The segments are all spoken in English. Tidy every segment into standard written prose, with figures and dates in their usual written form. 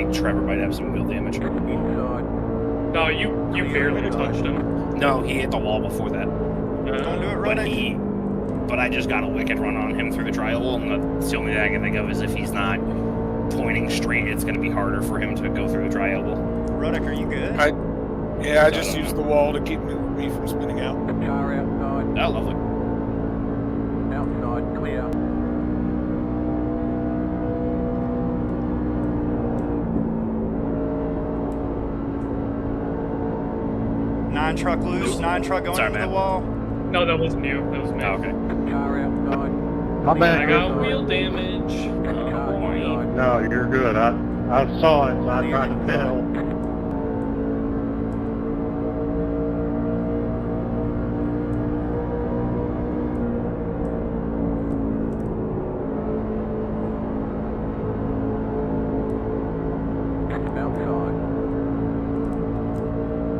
think Trevor might have some wheel damage. No, you barely touched him. No, he hit the wall before that. Don't do it, Ruddick. But I just got a wicked run on him through the tri-oval, and that's the only thing I can think of is if he's not pointing straight, it's going to be harder for him to go through the tri-oval. Ruddick, are you good? Yeah, I just used the wall to keep me from spinning out. Car outside. Oh, lovely. Outside, clear. Nine truck loose, 9 truck going into the wall. No, that wasn't you. That was me. Oh, okay. Car outside. My bad. I got wheel damage. Car Oh, boy. inside. No, you're good. I saw it, so I tried to tell. Outside.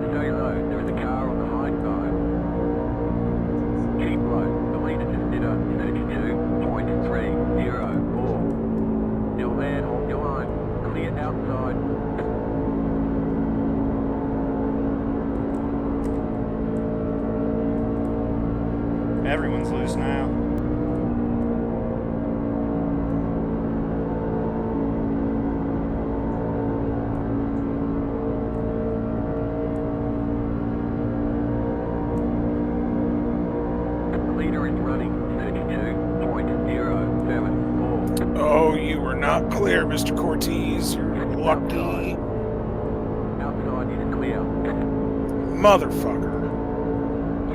Stay low. There is a car on the high side. Keep low. The leader just did a 32.304. Still there. Hold your line. Clear outside. Everyone's loose now. The leader is running 32.074. Oh, you were not clear, Mr. Cortez. You're lucky. Outside is clear. Motherfucker.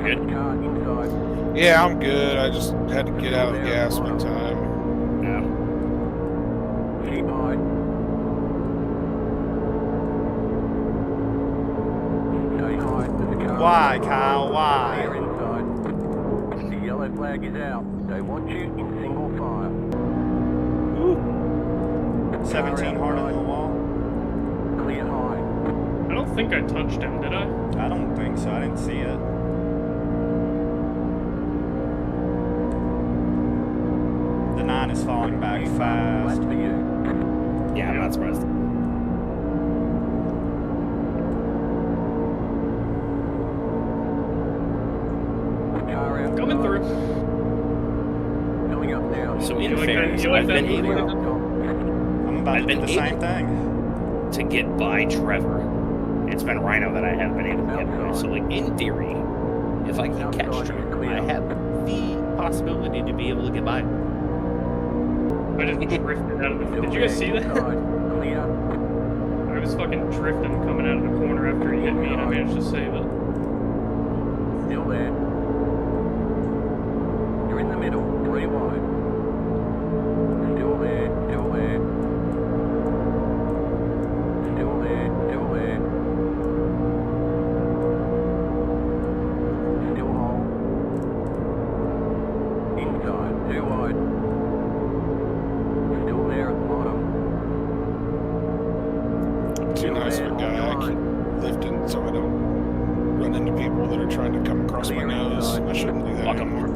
Good. Car inside. Yeah, I'm good. I just had to get out of the gas one time. Yeah. Keep high. Stay high. There's a car. Why, Kyle? Clear Why? inside. The yellow flag is out. They want you in single file. 17 hard into the wall. Clear high. I don't think I touched him, did I? I don't think so. I didn't see it. The 9 is falling back Flat fast. for you. Yeah, I'm not surprised. Car outside. Coming through. Coming up now. So in You like fairness, that- you like I've that been movie? able I'm about I've to do been the same able- thing. to get by Trevor. It's been Rhino that I haven't been able to get by. So, like, in theory, if I can catch Trevor, I have the possibility to be able to get by. I just drifted out of the. Did you guys see that? Clear. I was fucking drifting coming out of the corner after he hit me, and I managed to save it. Still there. You're in the middle. 3 wide. Still there. Still there. Still there. Still there. Still hold. Inside. 2 wide. Still there at the bottom. Too nice of a guy. I keep lifting so I don't run into people that are trying to come across my nose. I shouldn't do that Fuck 'em. anymore.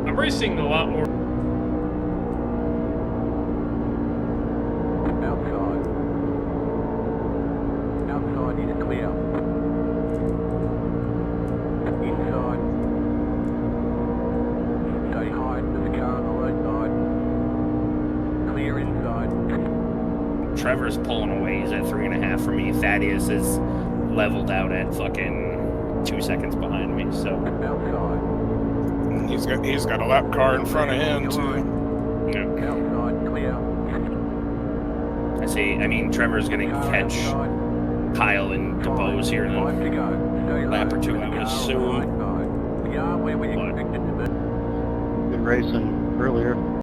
I'm racing a lot more. Outside. Outside is clear. Inside. Stay high. There's a car on the low side. Clear inside. Trevor's pulling away. He's at 3.5 for me. Thaddeus is leveled out at fucking 2 seconds behind me. So, Outside. He's got a lap car in front of him too. yeah. Outside clear. I see. I mean, Trevor's going to Car catch outside. Kyle and DeBose here in 5 to go. Stay lap low. or two, I There's a would car on the assume. right side. We are where we But- expected to be. Good racing earlier.